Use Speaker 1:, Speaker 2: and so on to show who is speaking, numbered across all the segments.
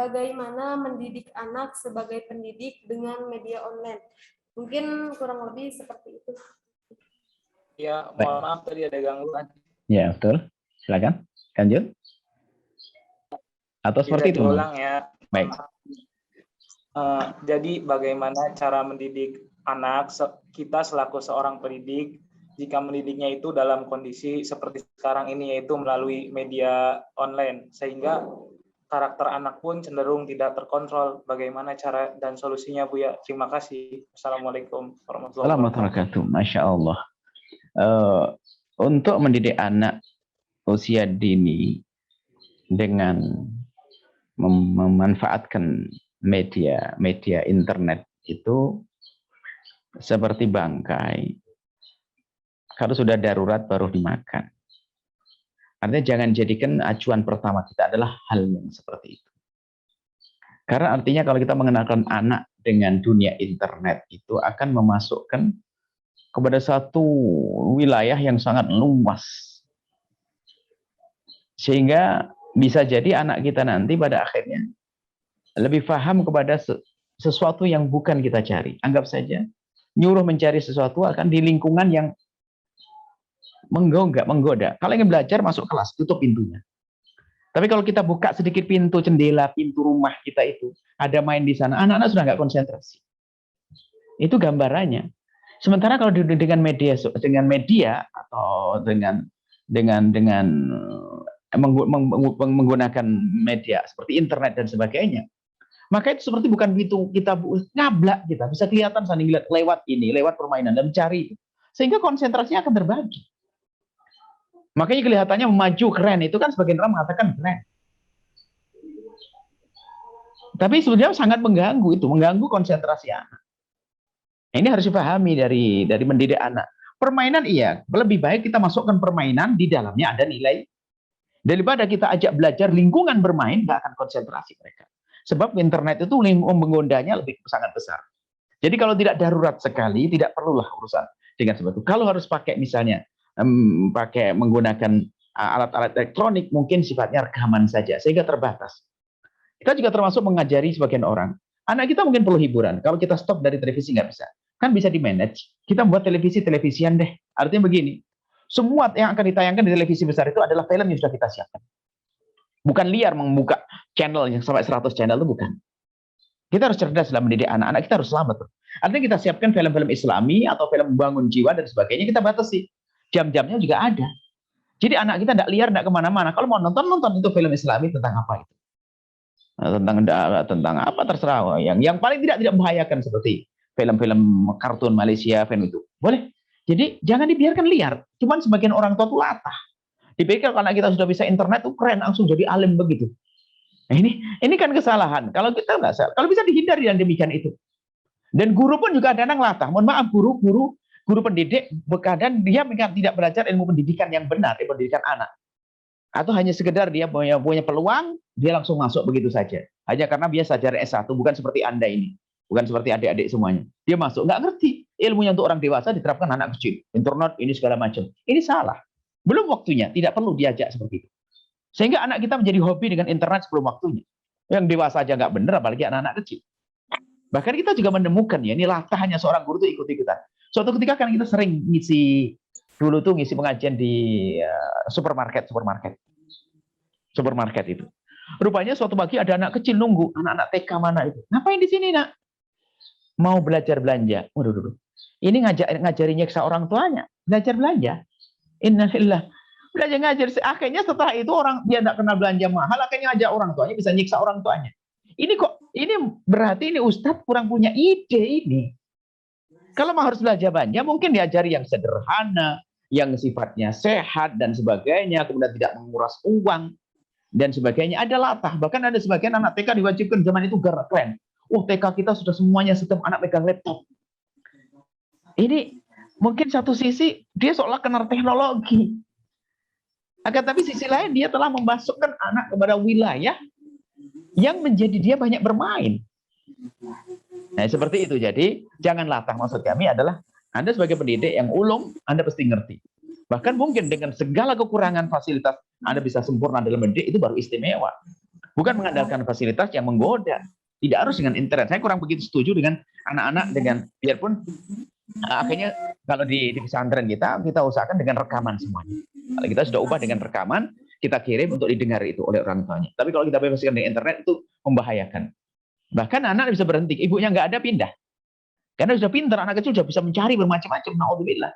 Speaker 1: bagaimana mendidik anak sebagai pendidik dengan media online. Mungkin kurang lebih seperti itu.
Speaker 2: Ya, mohon maaf tadi ada gangguan.
Speaker 3: Ya, betul. Silakan, lanjut. Atau seperti itu?
Speaker 2: Ulang ya.
Speaker 3: Baik.
Speaker 2: Jadi bagaimana cara mendidik anak kita selaku seorang pendidik jika mendidiknya itu dalam kondisi seperti sekarang ini, yaitu melalui media online, sehingga karakter anak pun cenderung tidak terkontrol. Bagaimana cara dan solusinya, Bu ya? Terima kasih. Assalamualaikum warahmatullahi wabarakatuh.
Speaker 3: Masya Allah. Untuk mendidik anak usia dini dengan memanfaatkan media internet itu seperti bangkai. Kalau sudah darurat baru dimakan. Artinya jangan jadikan acuan pertama kita adalah hal yang seperti itu. Karena artinya kalau kita mengenalkan anak dengan dunia internet itu akan memasukkan kepada satu wilayah yang sangat luas. Sehingga bisa jadi anak kita nanti pada akhirnya lebih paham kepada sesuatu yang bukan kita cari. Anggap saja nyuruh mencari sesuatu akan di lingkungan yang menggoda. Kalau ingin belajar masuk kelas, tutup pintunya. Tapi kalau kita buka sedikit pintu jendela, pintu rumah kita itu, ada main di sana, anak-anak sudah nggak konsentrasi. Itu gambarannya. Sementara kalau dengan media atau dengan menggunakan media seperti internet dan sebagainya, maka itu seperti bukan pintu kita ngablak, kita bisa kelihatan saling lihat lewat permainan dan mencari itu. Sehingga konsentrasinya akan terbagi. Makanya kelihatannya maju keren, itu kan sebagian orang mengatakan keren. Tapi sebenarnya sangat mengganggu konsentrasi anak. Nah, ini harus dipahami dari mendidik anak. Permainan iya, lebih baik kita masukkan permainan di dalamnya ada nilai. Daripada kita ajak belajar lingkungan bermain, nggak akan konsentrasi mereka. Sebab internet itu menggondanya lebih sangat besar. Jadi kalau tidak darurat sekali, tidak perlulah urusan dengan sebab itu. Kalau harus pakai misalnya menggunakan alat-alat elektronik, mungkin sifatnya rekaman saja sehingga terbatas. Kita juga termasuk mengajari sebagian orang. Anak kita mungkin perlu hiburan. Kalau kita stop dari televisi nggak bisa. Kan bisa di-manage. Kita buat televisian deh. Artinya begini. Semua yang akan ditayangkan di televisi besar itu adalah film yang sudah kita siapkan. Bukan liar membuka channel yang sampai 100 channel itu bukan. Kita harus cerdas dalam mendidik anak-anak. Kita harus selamat. Artinya kita siapkan film-film Islami atau film membangun jiwa dan sebagainya. Kita batasi. Jam-jamnya juga ada. Jadi anak kita tidak liar, tidak kemana-mana. Kalau mau nonton itu film Islami tentang apa itu? Tentang apa terserah. Yang paling tidak membahayakan seperti film-film kartun Malaysia, film itu. Boleh. Jadi jangan dibiarkan liar. Cuman sebagian orang tua itu latah. Dipikir kalau kita sudah bisa internet itu keren, langsung jadi alim begitu. Nah, ini kan kesalahan. Kalau kita nggak salah, kalau bisa dihindari dan demikian itu. Dan guru pun juga ada yang latah. Mohon maaf, guru pendidik berkadang dia tidak belajar ilmu pendidikan yang benar, ilmu pendidikan anak. Atau hanya sekedar dia punya peluang, dia langsung masuk begitu saja. Hanya karena dia sarjana S1, bukan seperti Anda ini. Bukan seperti adik-adik semuanya. Dia masuk, nggak ngerti. Ilmunya untuk orang dewasa diterapkan anak kecil. Internet, ini segala macam. Ini salah. Belum waktunya, tidak perlu diajak seperti itu. Sehingga anak kita menjadi hobi dengan internet sebelum waktunya. Yang dewasa aja nggak benar, apalagi anak-anak kecil. Bahkan kita juga menemukan, ya ini latah hanya seorang guru itu ikut-ikutan. Suatu ketika kan kita sering ngisi pengajian di supermarket itu. Rupanya suatu pagi ada anak kecil nunggu, anak-anak TK mana itu. Ngapain di sini, Nak? Mau belajar belanja. Waduh. Ini ngajari nyiksa orang tuanya, belajar belanja. Innalillah. Belajar ngajar. Akhirnya setelah itu dia tidak kenal belanja mahal, akhirnya ngajak orang tuanya bisa nyiksa orang tuanya. Ini berarti ini Ustadz kurang punya ide ini. Kalau mau harus belajar belanja, mungkin diajari yang sederhana, yang sifatnya sehat dan sebagainya, kemudian tidak menguras uang dan sebagainya. Ada latah, bahkan ada sebagian anak TK diwajibkan zaman itu keren. TK kita sudah semuanya setiap anak pegang laptop. Ini mungkin satu sisi dia seolah kenal teknologi. Akan tapi sisi lain dia telah memasukkan anak kepada wilayah yang menjadi dia banyak bermain. Nah, seperti itu. Jadi, jangan latah. Maksud kami adalah Anda sebagai pendidik yang ulung, Anda pasti ngerti. Bahkan mungkin dengan segala kekurangan fasilitas, Anda bisa sempurna dalam mendidik, itu baru istimewa. Bukan mengandalkan fasilitas yang menggoda. Tidak harus dengan internet. Saya kurang begitu setuju dengan anak-anak dengan biarpun akhirnya kalau di pesantren kita usahakan dengan rekaman semuanya. Kalau kita sudah ubah dengan rekaman, kita kirim untuk didengar itu oleh orang tuanya. Tapi kalau kita bebaskan dengan internet itu membahayakan. Bahkan anak bisa berhenti, ibunya nggak ada pindah. Karena sudah pintar, anak kecil sudah bisa mencari bermacam-macam. Naudzubillah.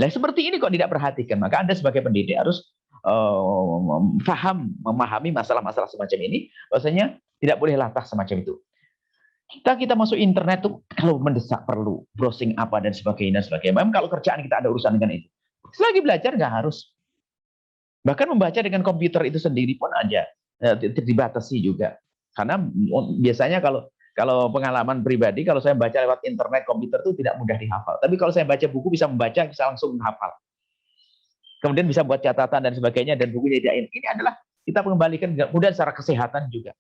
Speaker 3: Nah, seperti ini kok tidak perhatikan. Maka Anda sebagai pendidik harus memahami masalah-masalah semacam ini. Bahwasanya tidak boleh latah semacam itu. Kita masuk internet tuh kalau mendesak perlu browsing apa dan sebagainya. Memang kalau kerjaan kita ada urusan dengan itu. Selagi belajar nggak harus. Bahkan membaca dengan komputer itu sendiri pun aja dibatasi juga. Karena biasanya kalau pengalaman pribadi, kalau saya baca lewat internet, komputer itu tidak mudah dihafal. Tapi kalau saya baca buku, bisa membaca, bisa langsung menghafal. Kemudian bisa buat catatan dan sebagainya, dan bukunya tidak ini adalah kita mengembalikan, kemudian secara kesehatan juga.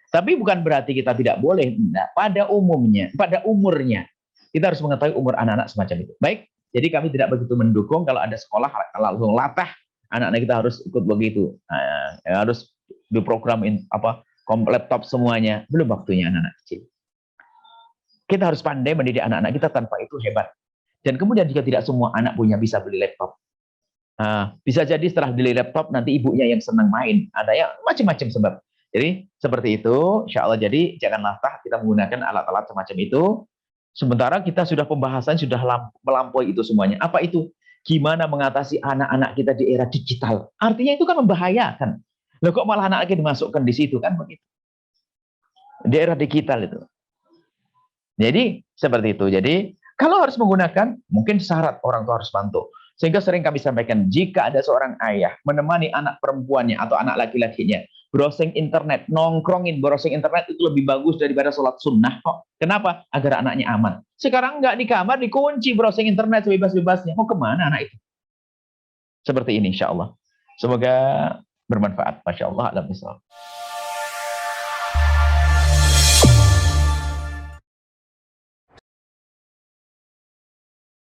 Speaker 3: Tapi bukan berarti kita tidak boleh. Nah, pada umurnya, kita harus mengetahui umur anak-anak semacam itu. Baik, jadi kami tidak begitu mendukung kalau ada sekolah langsung latah, anak-anak kita harus ikut begitu. Harus diprogramin laptop semuanya. Belum waktunya anak-anak kecil. Kita harus pandai mendidik anak-anak kita, tanpa itu hebat. Dan kemudian jika tidak semua anak bisa beli laptop. Bisa jadi setelah beli laptop nanti ibunya yang senang main. Ada yang macam-macam sebab. Jadi seperti itu, insya Allah. Jadi jangan latah kita menggunakan alat-alat semacam itu. Sementara kita sudah pembahasan sudah melampaui itu semuanya. Apa itu? Gimana mengatasi anak-anak kita di era digital? Artinya itu kan membahayakan. Loh, kok malah anak-anaknya dimasukkan di situ kan begitu? Di era digital itu. Jadi seperti itu. Jadi kalau harus menggunakan, mungkin syarat orang tua harus bantu. Sehingga sering kami sampaikan, jika ada seorang ayah menemani anak perempuannya atau anak laki-lakinya browsing internet, nongkrongin browsing internet itu lebih bagus daripada sholat sunnah kok. Kenapa? Agar anaknya aman. Sekarang nggak di kamar, dikunci browsing internet sebebas-bebasnya. Mau kemana anak itu? Seperti ini insya Allah. Semoga bermanfaat. Masya Allah.